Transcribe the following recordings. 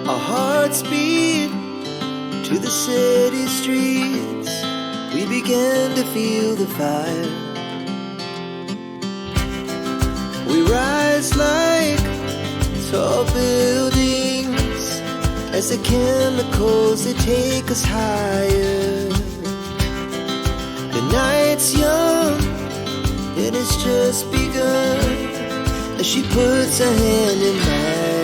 Our hearts beat to the city streets. We began to feel the fire. We rise like tall buildings as the chemicals, they take us higher. The night's young and it's just begun as she puts her hand in mine.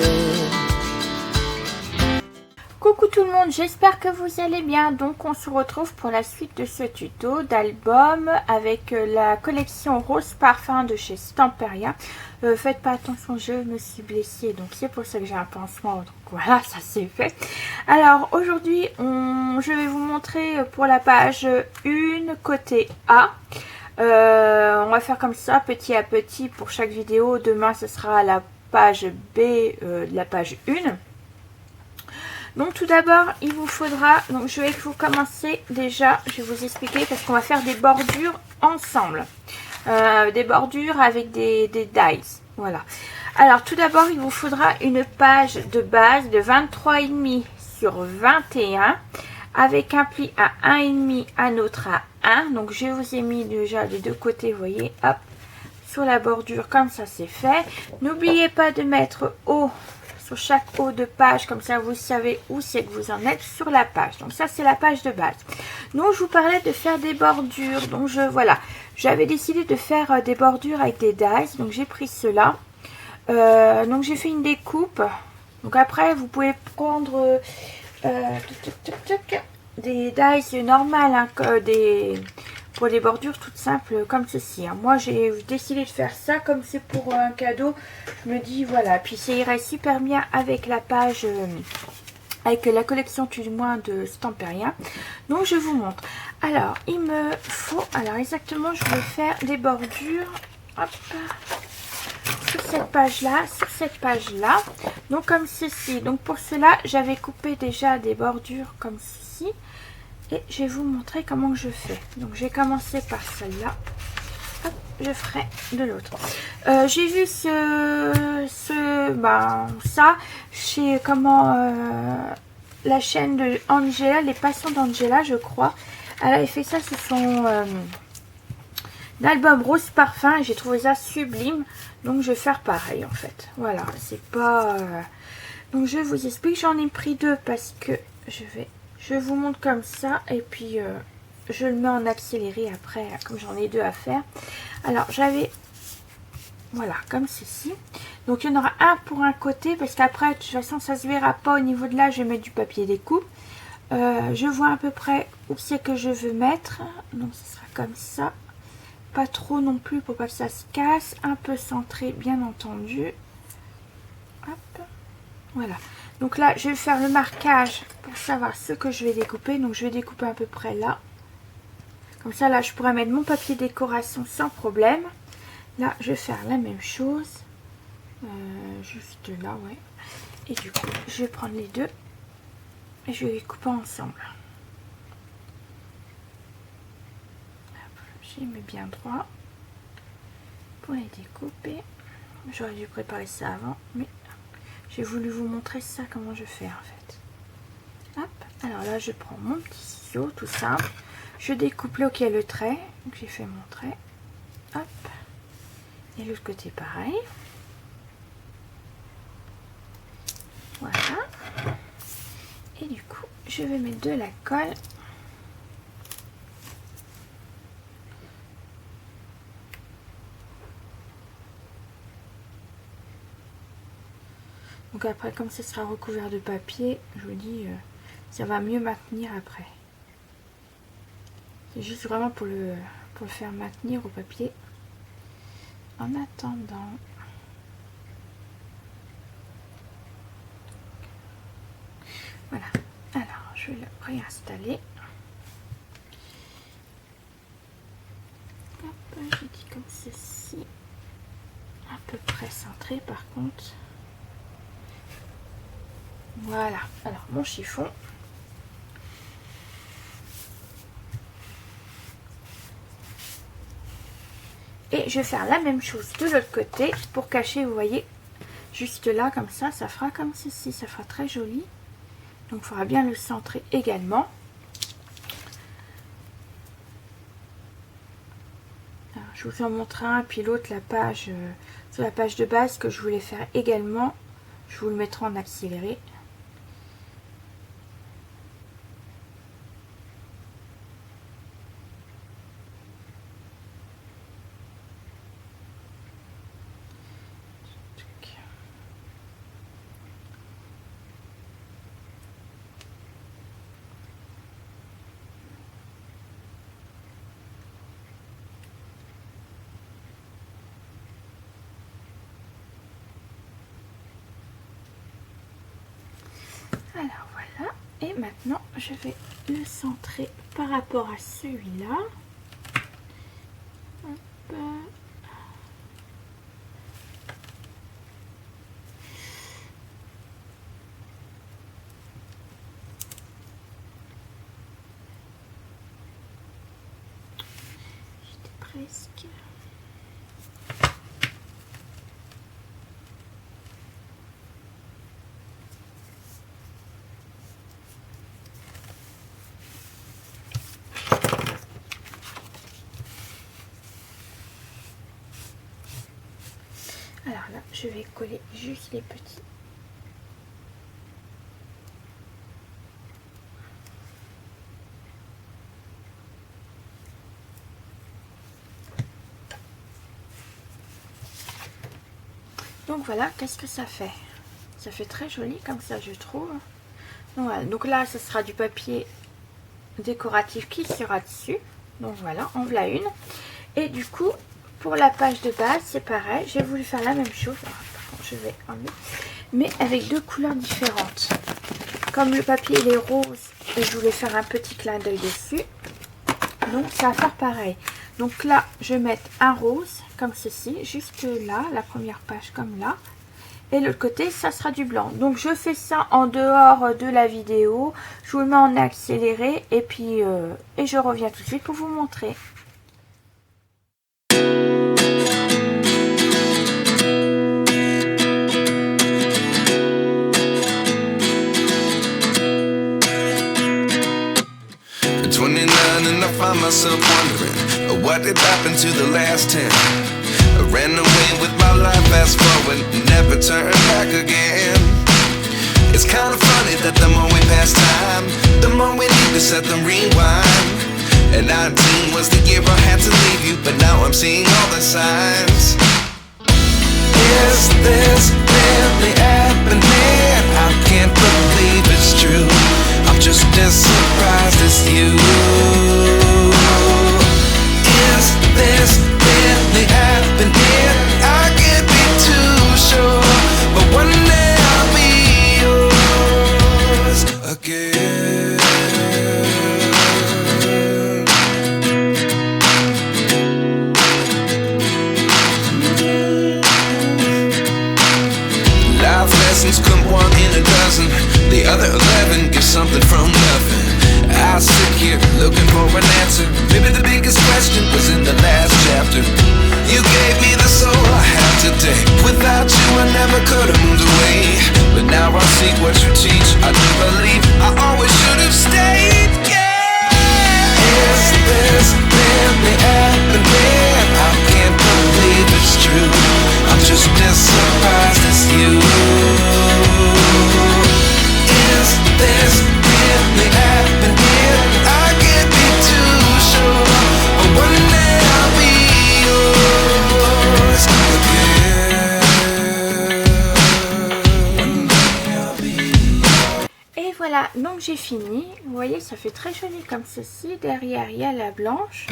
Coucou tout le monde, j'espère que vous allez bien. Donc on se retrouve pour la suite de ce tuto d'album avec la collection Rose Parfum de chez Stamperia. Faites pas attention, je me suis blessée, donc c'est pour ça que j'ai un pansement. Donc voilà, ça c'est fait. Alors aujourd'hui, je vais vous montrer pour la page 1 côté A. On va faire comme ça, petit à petit pour chaque vidéo. Demain, ce sera la page B de la page 1. Donc tout d'abord, il vous faudra, donc je vais vous commencer déjà, je vais vous expliquer parce qu'on va faire des bordures ensemble. Des bordures avec des dies, voilà. Alors tout d'abord, il vous faudra une page de base de 23,5 sur 21 avec un pli à 1,5, un autre à 1. Donc je vous ai mis déjà des deux côtés, vous voyez, hop, sur la bordure, comme ça c'est fait. N'oubliez pas de mettre haut sur chaque haut de page, comme ça vous savez où c'est que vous en êtes sur la page. Donc ça c'est la page de base. Donc je vous parlais de faire des bordures, donc voilà, j'avais décidé de faire des bordures avec des dies, donc j'ai pris cela. Donc j'ai fait une découpe. Donc après vous pouvez prendre des dies normales, hein, pour des bordures toutes simples comme ceci, hein. Moi j'ai décidé de faire ça comme c'est pour un cadeau. Je me dis voilà, puis ça irait super bien avec la page, avec la collection du moins de Stamperia. Donc je vous montre. Alors il me faut, alors exactement je vais faire des bordures, hop, sur cette page là, sur cette page là, donc comme ceci. Donc pour cela j'avais coupé déjà des bordures comme ceci et je vais vous montrer comment je fais. Donc je vais commencer par celle-là, je ferai de l'autre. J'ai vu ça chez la chaîne de Angela, les passions d'Angela je crois. Elle avait fait ça sur son album Rose Parfum et j'ai trouvé ça sublime. Donc je vais faire pareil en fait. Voilà, c'est pas... Donc je vous explique, j'en ai pris deux parce que je vous montre comme ça et puis je le mets en accéléré après comme j'en ai deux à faire. Alors j'avais, voilà, comme ceci. Donc il y en aura un pour un côté parce qu'après de toute façon ça se verra pas au niveau de là, je vais mettre du papier découpe. Je vois à peu près où c'est que je veux mettre. Donc ce sera comme ça. Pas trop non plus pour pas que ça se casse. Un peu centré bien entendu. Hop. Voilà. Donc là je vais faire le marquage pour savoir ce que je vais découper. Donc je vais découper à peu près là. Comme ça là je pourrais mettre mon papier décoration sans problème. Là je vais faire la même chose. Juste là, ouais. Et du coup je vais prendre les deux. Et je vais les couper ensemble. Je les mets bien droit pour les découper. J'aurais dû préparer ça avant, mais j'ai voulu vous montrer ça, comment je fais en fait. Hop, alors là je prends mon petit ciseau tout simple. Je découpe là où il y a le trait. Donc j'ai fait mon trait. Hop. Et l'autre côté pareil. Voilà. Et du coup, je vais mettre de la colle. Donc après, comme ce sera recouvert de papier, je vous dis, ça va mieux maintenir après. C'est juste vraiment pour le faire maintenir au papier. En attendant, voilà. Alors, je vais le réinstaller. Hop, je dis comme ceci. À peu près centré par contre. Voilà. Alors, mon chiffon. Et je vais faire la même chose de l'autre côté pour cacher, vous voyez, juste là comme ça fera comme ceci, ça fera très joli. Donc il faudra bien le centrer également. Alors, je vous en montre un, puis l'autre, la page, sur la page de base que je voulais faire également. Je vous le mettrai en accéléré. Alors voilà, et maintenant je vais le centrer par rapport à celui-là. J'étais presque... Alors là, je vais coller juste les petits. Donc voilà, qu'est-ce que ça fait? Ça fait très joli comme ça, je trouve. Donc, voilà. Donc là, ce sera du papier décoratif qui sera dessus. Donc voilà, en voilà une. Et du coup, pour la page de base, c'est pareil. J'ai voulu faire la même chose. Alors, par contre, je vais enlever. Mais avec deux couleurs différentes. Comme le papier il est rose, et je voulais faire un petit clin d'œil dessus. Donc ça va faire pareil. Donc là, je vais mettre un rose, comme ceci, juste là, la première page comme là. Et l'autre côté, ça sera du blanc. Donc je fais ça en dehors de la vidéo. Je vous le mets en accéléré et puis et je reviens tout de suite pour vous montrer. And I find myself wondering what did happen to the last 10. I ran away with my life, fast forward, never turn back again. It's kind of funny that the more we pass time, the more we need to set them rewind. And 19 was the year I had to leave you, but now I'm seeing all the signs. Is this really happening? I can't believe it's true. I'm just as surprised as you. Is this really happening? I can't be too sure, but one day I'll be yours again. Life lessons come one in a dozen. The other 11 get something from nothing. I sit here looking for an answer. Maybe the biggest question was in the last chapter. You gave me the soul I have today. Without you I never could have moved away. But now I see what you teach. I do believe I always should have stayed. Yeah. Is this really happening? I can't believe it's true. I'm just as surprised as you. Is this really happening? I can't be too sure, but one day I'll be yours again. One day I'll be yours. Et voilà, donc j'ai fini. Vous voyez, ça fait très joli comme ceci. Derrière, il y a la blanche.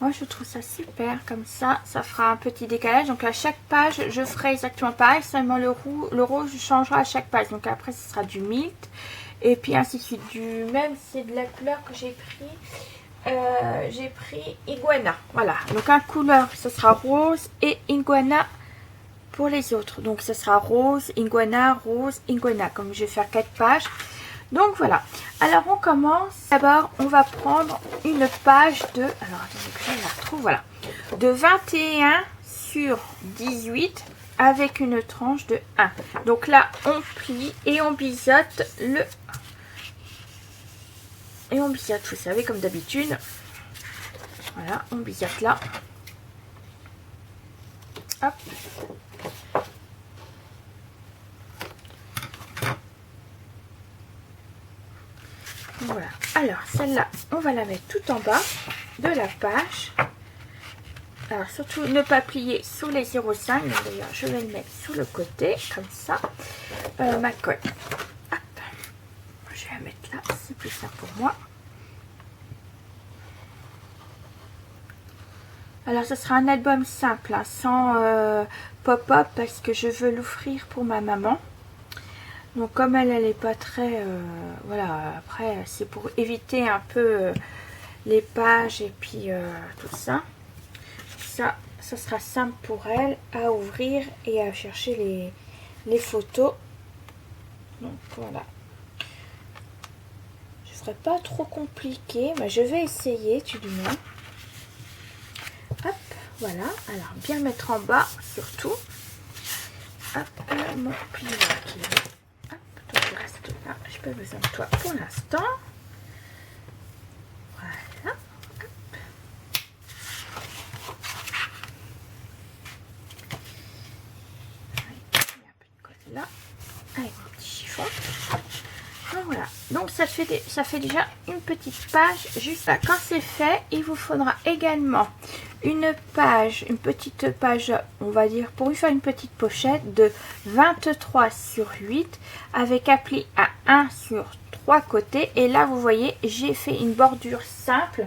Moi, je trouve ça super comme ça. Ça fera un petit décalage. Donc, à chaque page, je ferai exactement pareil. Seulement, le rose changera à chaque page. Donc, après, ce sera du milt. Et puis, ainsi de suite. Même, c'est de la couleur que j'ai pris. J'ai pris iguana. Voilà. Donc, un couleur, ce sera rose et iguana pour les autres. Donc, ce sera rose, iguana. Comme je vais faire 4 pages. Donc voilà, alors on commence. D'abord on va prendre une page de, alors attendez que je la retrouve, voilà, de 21 sur 18 avec une tranche de 1. Donc là, on plie et on biseaute le... Et on biseaute, vous savez, comme d'habitude. Voilà, on biseaute là. Hop. Voilà. Alors, celle-là, on va la mettre tout en bas de la page. Alors, surtout, ne pas plier sous les 0,5. D'ailleurs, je vais le mettre sous le côté, comme ça. Ma colle. Hop. Je vais la mettre là, c'est plus simple pour moi. Alors, ce sera un album simple, hein, sans pop-up, parce que je veux l'offrir pour ma maman. Donc, comme elle n'est pas très... voilà, après, c'est pour éviter un peu les pages et puis tout ça. Ça sera simple pour elle à ouvrir et à chercher les photos. Donc, voilà. Ce ne serait pas trop compliqué, mais je vais essayer, tout du moins. Hop, voilà. Alors, bien mettre en bas, surtout. Hop, mon pliant qui est là. Hop, toi tu restes là. Je n'ai pas besoin de toi pour l'instant. Voilà. Hop. Allez, il y a un peu de colle là. Avec mon petit chiffon. Donc voilà, donc ça fait déjà une petite page juste là. Quand c'est fait, il vous faudra également une petite page, on va dire, pour lui faire une petite pochette de 23/8 avec appli à 1 sur 3 côtés. Et là, vous voyez, j'ai fait une bordure simple.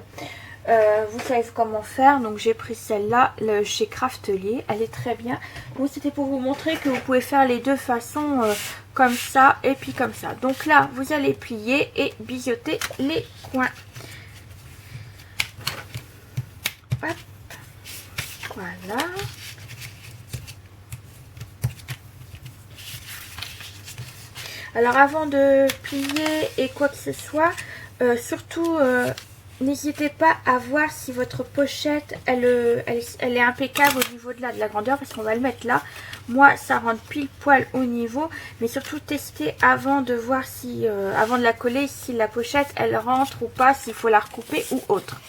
Vous savez comment faire, donc j'ai pris celle-là chez Craftelier, elle est très bien. Donc c'était pour vous montrer que vous pouvez faire les deux façons, comme ça et puis comme ça. Donc là, vous allez plier et biseauter les coins. Hop. Voilà. Alors avant de plier et quoi que ce soit, surtout... n'hésitez pas à voir si votre pochette, elle est impeccable au niveau de la grandeur, parce qu'on va le mettre là. Moi, ça rentre pile poil au niveau, mais surtout tester avant de voir si, avant de la coller, si la pochette, elle rentre ou pas, s'il faut la recouper ou autre.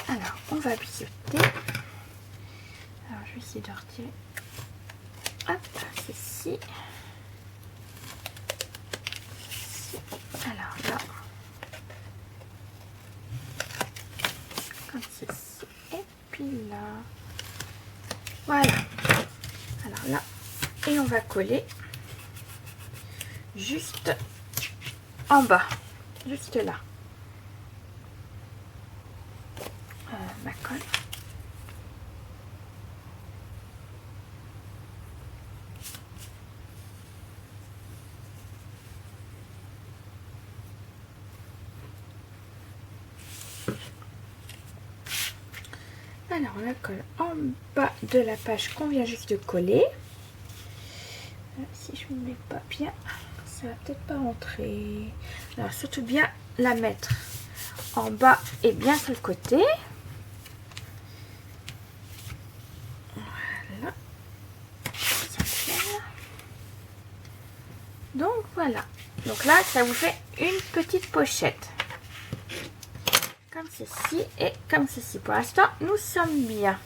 Alors, on va biseauter. Alors, je vais essayer de retirer. Hop, ceci. Alors là. Comme ceci, et puis là, voilà. Alors là, et on va coller juste en bas, juste là, ma colle. Alors on la colle en bas de la page qu'on vient juste de coller. Si je ne mets pas bien, ça va peut-être pas rentrer. Alors surtout bien la mettre en bas et bien sur le côté. Voilà. Donc voilà. Donc là, ça vous fait une petite pochette. Comme ceci et comme ceci. Pour l'instant, nous sommes bien.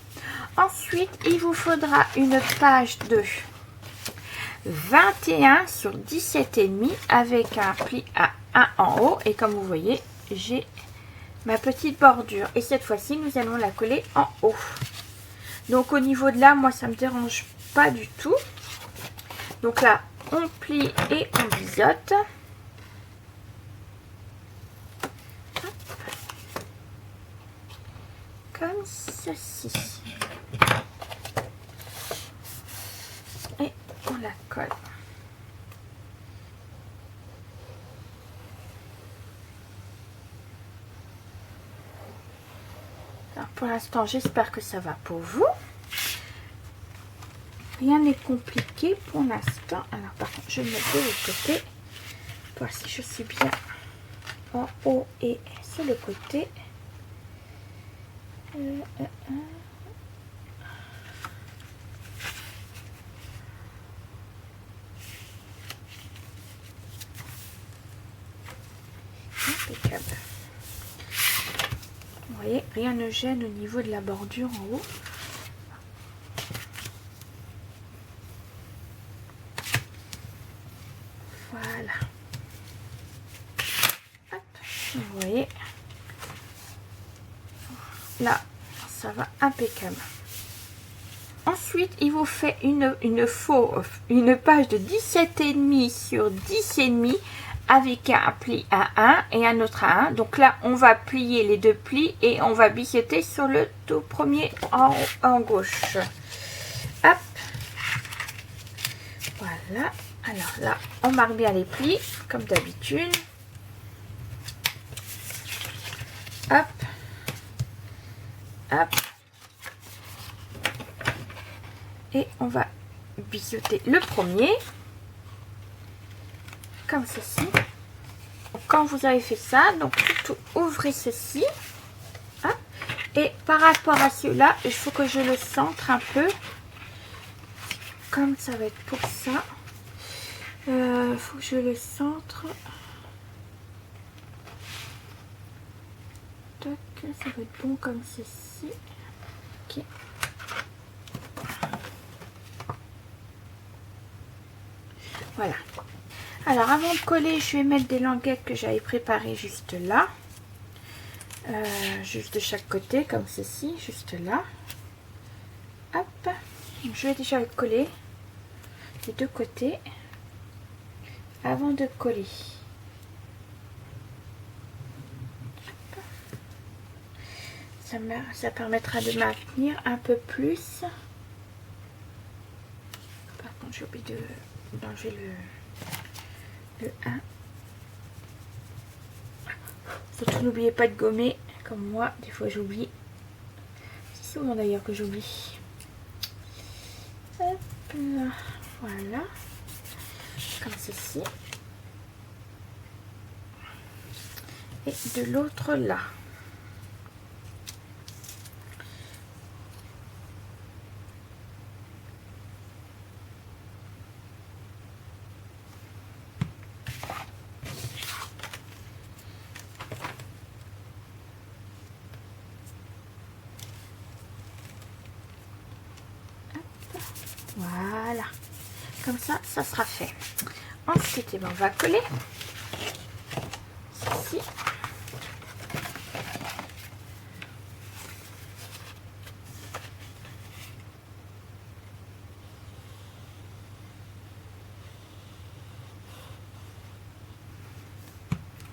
Ensuite, il vous faudra une page de 21 sur 17,5 avec un pli à 1 en haut. Et comme vous voyez, j'ai ma petite bordure. Et cette fois-ci, nous allons la coller en haut. Donc au niveau de là, moi, ça me dérange pas du tout. Donc là, on plie et on biseaute. Comme ceci. Et on la colle. Alors pour l'instant, j'espère que ça va pour vous. Rien n'est compliqué pour l'instant. Alors par contre, je me mets de l'autre côté. Pour voir si je suis bien en haut et sur le côté. impeccable. Vous voyez, rien ne gêne au niveau de la bordure en haut. Voilà. Hop, vous voyez. Là, ça va impeccable. Ensuite, il vous fait une page de 17,5 sur 10,5 avec un pli à 1 et un autre à 1. Donc là, on va plier les deux plis et on va biseauter sur le tout premier en gauche. Hop. Voilà. Alors là, on marque bien les plis, comme d'habitude. Hop. Hop. Et on va biseauter le premier. Comme ceci. Quand vous avez fait ça, donc surtout ouvrez ceci. Hop. Et par rapport à celui-là, il faut que je le centre un peu. Comme ça va être pour ça. Il faut que je le centre. Tac, ça va être bon comme ceci. Ok. Voilà. Alors avant de coller, je vais mettre des languettes que j'avais préparées juste là. Juste de chaque côté, comme ceci, juste là. Hop. Donc, je vais déjà coller les deux côtés avant de coller. Ça permettra de maintenir un peu plus. Par contre, j'ai oublié d'enlever le 1. Surtout n'oubliez pas de gommer comme moi, des fois j'oublie. C'est souvent d'ailleurs que j'oublie. Hop là, voilà. Comme ceci. Et de l'autre là. Voilà, comme ça, ça sera fait. Ensuite, on va coller ceci.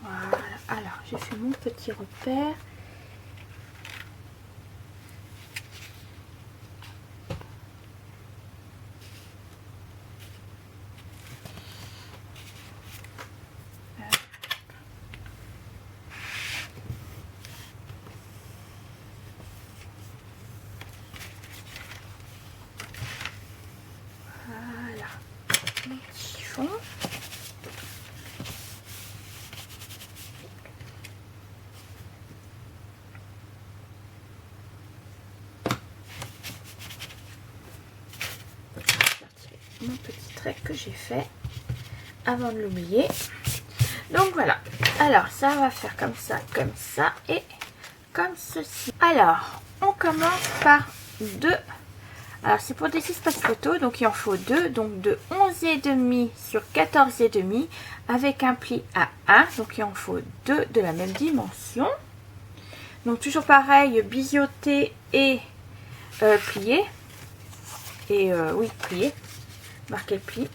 Voilà, alors j'ai fait mon petit repère. Chiffon. Mon petit trait que j'ai fait avant de l'oublier. Donc voilà, alors ça va faire comme ça et comme ceci. Alors on commence par 2. Alors c'est pour des espaces photos, donc il en faut 2, donc de 11,5 sur 14,5 avec un pli à 1, donc il en faut 2 de la même dimension. Donc toujours pareil, biseauter et plier. Et oui, plier, marquer le pli.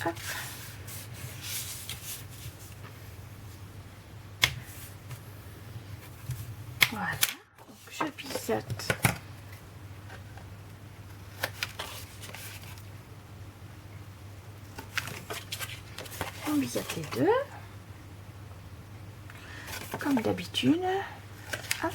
Hop. Voilà, donc je biseaute. On biseaute les deux, comme d'habitude. Hop.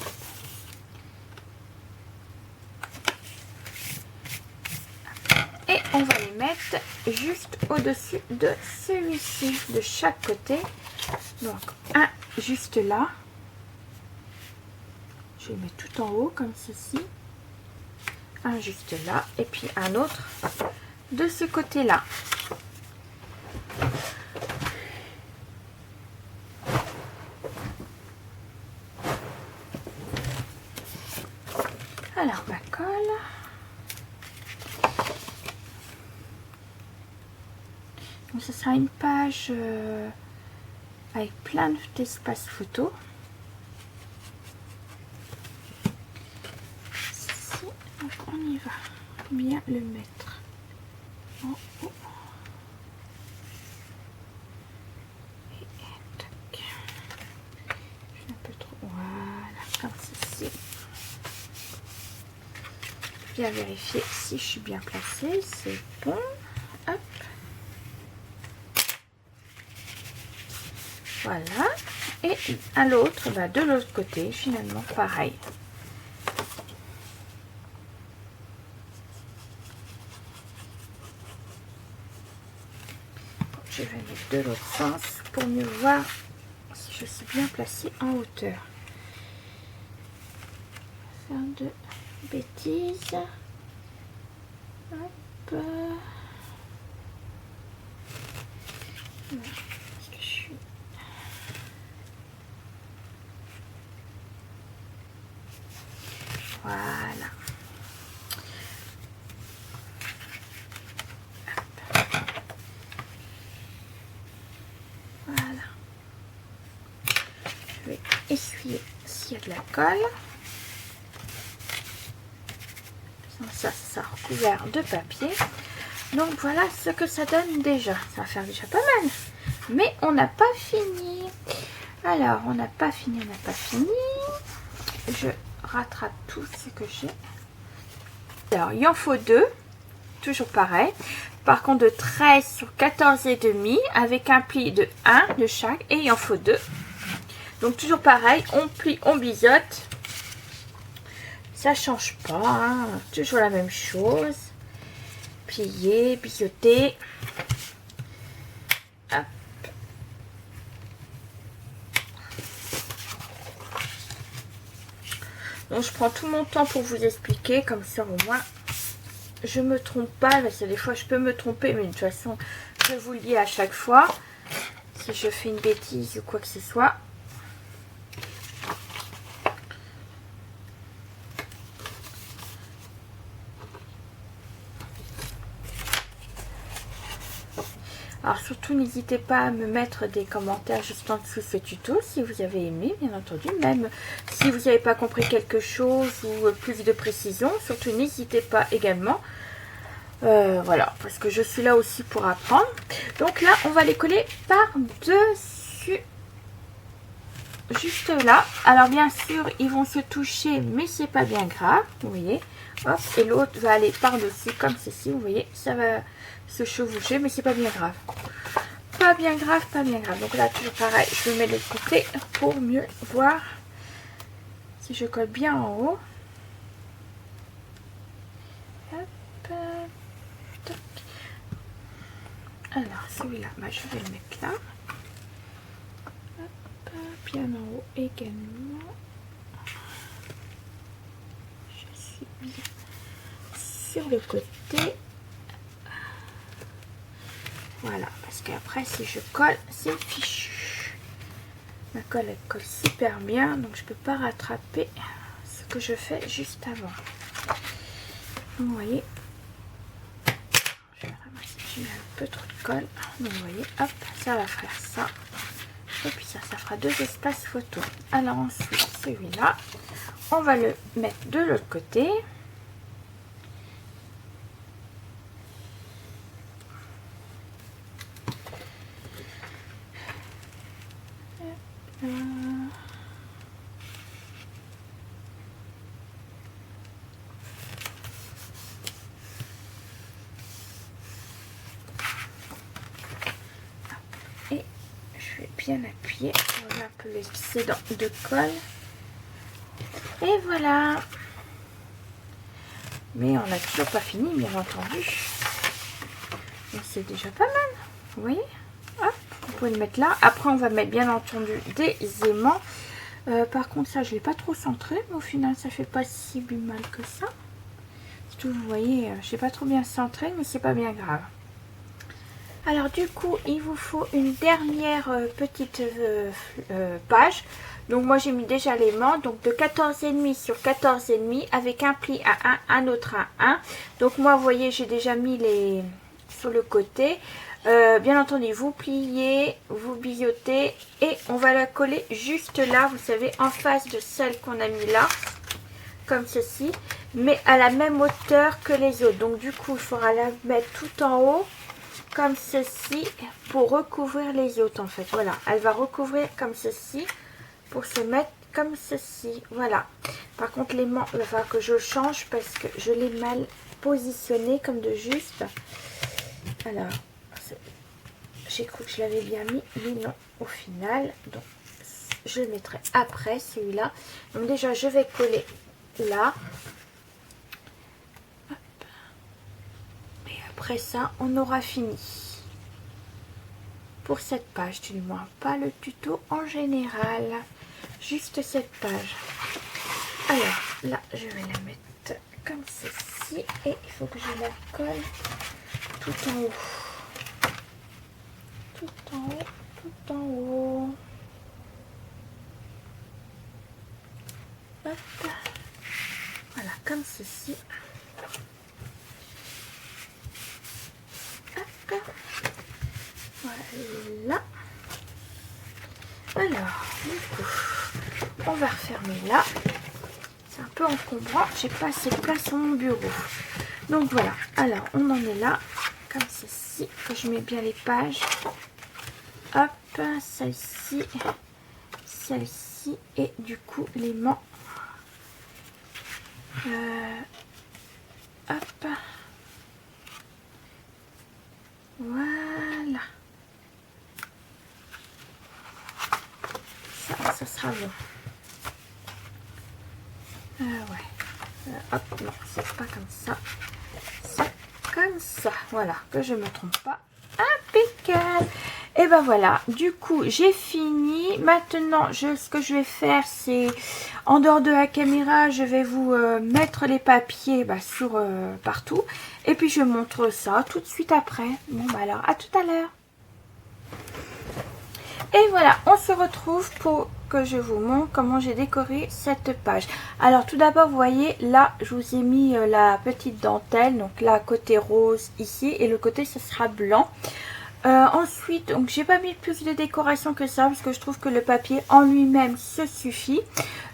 Et on va les mettre juste au-dessus de celui-ci, de chaque côté. Donc un juste là, je vais le mettre tout en haut comme ceci, un juste là et puis un autre de ce côté là. Alors ma colle, donc ce sera une page avec plein d'espace photo. Ici, donc on y va bien le mettre en haut. Et tac. Je suis un peu trop, voilà, comme ceci. Bien vérifier si je suis bien placée, c'est bon. Hop. Voilà. Et à l'autre, bah, de l'autre côté, finalement, pareil. Je vais mettre de l'autre sens pour mieux voir si je suis bien placée en hauteur. Faire de bêtises. Hop. Est-ce que je suis... Voilà. Voilà. Je vais essuyer s'il y a de la colle. Ça sera recouvert de papier. Donc voilà ce que ça donne déjà. Ça va faire déjà pas mal. Mais on n'a pas fini. Alors, on n'a pas fini. Je rattrape tout ce que j'ai. Alors, il en faut 2. Toujours pareil. Par contre, de 13 sur 14,5 avec un pli de 1 de chaque. Et il en faut 2. Donc, toujours pareil. On plie, on biseaute. Ça change pas. Hein. Toujours la même chose. Plier, biseauter. Hop. Donc je prends tout mon temps pour vous expliquer, comme ça au moins je me trompe pas, parce que des fois je peux me tromper, mais de toute façon je vous le dis à chaque fois, si je fais une bêtise ou quoi que ce soit. Alors surtout n'hésitez pas à me mettre des commentaires juste en dessous ce tuto si vous avez aimé, bien entendu. Même si vous n'avez pas compris quelque chose ou plus de précision, surtout n'hésitez pas également. Voilà, parce que je suis là aussi pour apprendre. Donc là, on va les coller par-dessus, juste là. Alors bien sûr, ils vont se toucher, mais c'est pas bien grave, vous voyez. Hop, et l'autre va aller par-dessus comme ceci, vous voyez, ça va se chevaucher, mais c'est pas bien grave. Pas bien grave, pas bien grave. Donc là, toujours pareil, je mets de l'autre côté pour mieux voir si je colle bien en haut. Hop, toc. Alors, celui-là, bah, je vais le mettre là. Hop, bien en haut également. Je suis bien sur le côté. Voilà, parce qu'après si je colle, c'est fichu. Ma colle elle colle super bien, donc je peux pas rattraper ce que je fais juste avant. Vous voyez, je vais ramasser, j'ai mis un peu trop de colle. Donc vous voyez, hop, ça va faire ça. Et puis ça fera 2 espaces photo. Alors ensuite, celui-là, on va le mettre de l'autre côté. Et je vais bien appuyer, on a un peu l'excédent de colle. Et voilà. Mais on n'a toujours pas fini, bien entendu. Donc c'est déjà pas mal, vous voyez. Hop, pouvez le mettre là. Après, on va mettre bien entendu des aimants. Par contre, ça, je ne l'ai pas trop centré. Mais au final, ça fait pas si mal que ça. Surtout, vous voyez, je n'ai pas trop bien centré, mais c'est pas bien grave. Alors, du coup, il vous faut une dernière petite page. Donc, moi, j'ai mis déjà l'aimant. Donc, de 14,5 sur 14,5 avec un pli à 1, un autre à 1. Donc, moi, vous voyez, j'ai déjà mis les sur le côté. Bien entendu, vous pliez, vous billotez et on va la coller juste là, vous savez, en face de celle qu'on a mis là, comme ceci, mais à la même hauteur que les autres. Donc du coup, il faudra la mettre tout en haut, comme ceci, pour recouvrir les autres en fait. Voilà, elle va recouvrir comme ceci, pour se mettre comme ceci. Voilà. Par contre, l'aimant, il va falloir que je change parce que je l'ai mal positionné comme de juste. Alors... j'ai cru que je l'avais bien mis, mais non, au final. Donc, je le mettrai après celui-là. Donc, déjà, je vais coller là. Hop. Et après ça, on aura fini. Pour cette page, du moins, pas le tuto en général. Juste cette page. Alors, là, je vais la mettre comme ceci. Et il faut que je la colle tout en haut. Tout en haut, tout en haut. Hop. Voilà, comme ceci. Hop. Voilà. Alors, du coup, on va refermer là. C'est un peu encombrant. J'ai pas assez de place sur mon bureau. Donc voilà. Alors, on en est là. Comme ceci. Que je mets bien les pages. Hop, celle-ci, celle-ci et du coup l'aimant. Hop, voilà. Ça sera bon. Ouais. Hop, non, c'est pas comme ça. C'est comme ça. Voilà, que je me trompe pas. Impeccable. Et ben voilà, du coup j'ai fini. Maintenant ce que je vais faire, c'est en dehors de la caméra, je vais vous mettre les papiers sur partout, et puis je montre ça tout de suite après. Bon bah alors à tout à l'heure. Et voilà, on se retrouve pour que je vous montre comment j'ai décoré cette page. Alors tout d'abord, vous voyez là, je vous ai mis la petite dentelle, donc là côté rose ici, et le côté ce sera blanc. Ensuite, donc j'ai pas mis plus de décoration que ça parce que je trouve que le papier en lui-même se suffit.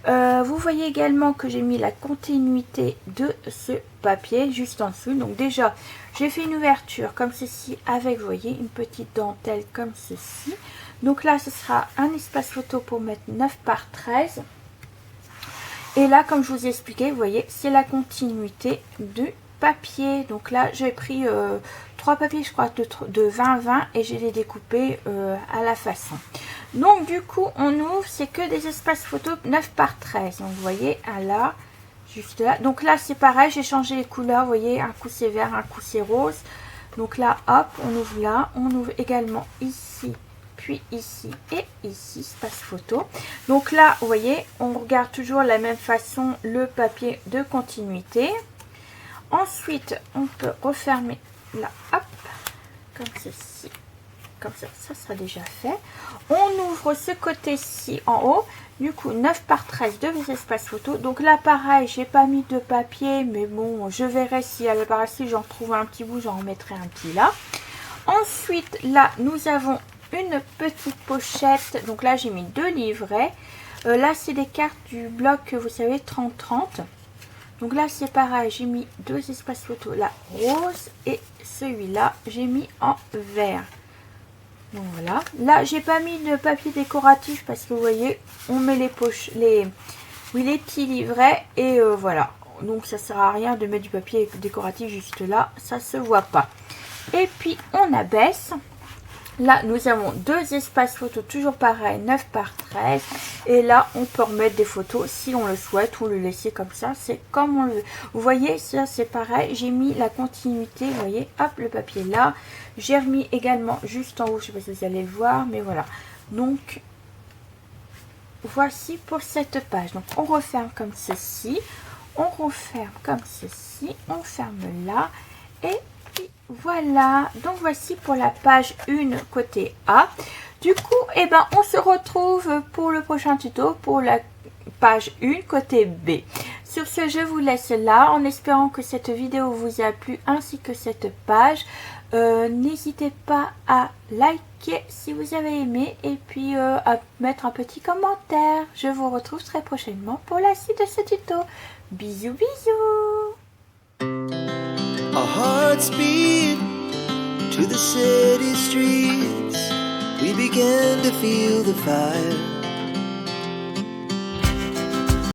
Vous voyez également que j'ai mis la continuité de ce papier juste en dessous. Donc déjà, j'ai fait une ouverture comme ceci avec, vous voyez, une petite dentelle comme ceci. Donc là, ce sera un espace photo pour mettre 9 par 13. Et là, comme je vous ai expliqué, vous voyez, c'est la continuité du papier. Donc là, j'ai pris 3 papiers, je crois, de 20-20 et je les découpés à la façon. Donc du coup, on ouvre, c'est que des espaces photos 9 par 13. Donc vous voyez, là, juste là. Donc là, c'est pareil, j'ai changé les couleurs. Vous voyez, un coup c'est vert, un coup c'est rose. Donc là, hop, on ouvre là. On ouvre également ici, puis ici et ici, espace photo. Donc là, vous voyez, on regarde toujours de la même façon le papier de continuité. Ensuite, on peut refermer là, hop, comme ceci, comme ça sera déjà fait. On ouvre ce côté-ci en haut, du coup 9 par 13 de espaces photo. Donc là, pareil, j'ai pas mis de papier, mais bon, je verrai si à la part si j'en trouve un petit bout, j'en remettrai un petit là. Ensuite, là, nous avons une petite pochette. Donc là, j'ai mis 2 livrets. Là, c'est des cartes du bloc, vous savez, 30-30. Donc là, c'est pareil, j'ai mis 2 espaces photos, là, rose, et celui-là, j'ai mis en vert. Donc voilà. Là, j'ai pas mis de papier décoratif parce que vous voyez, on met les poches, les petits livrets, et voilà. Donc ça sert à rien de mettre du papier décoratif juste là, ça se voit pas. Et puis, on abaisse. Là, nous avons deux espaces photos, toujours pareil, 9 par 13. Et là, on peut remettre des photos si on le souhaite ou le laisser comme ça. C'est comme on le veut. Vous voyez, ça c'est pareil. J'ai mis la continuité, vous voyez, hop, le papier là. J'ai remis également juste en haut, je ne sais pas si vous allez le voir, mais voilà. Donc, voici pour cette page. Donc, on referme comme ceci. On referme comme ceci. On ferme là. Et voilà, donc voici pour la page 1 côté A. Du coup, eh ben, on se retrouve pour le prochain tuto pour la page 1 côté B. Sur ce, je vous laisse là en espérant que cette vidéo vous a plu ainsi que cette page. N'hésitez pas à liker si vous avez aimé et puis à mettre un petit commentaire. Je vous retrouve très prochainement pour la suite de ce tuto. Bisous, bisous. Our hearts beat to the city streets. We began to feel the fire.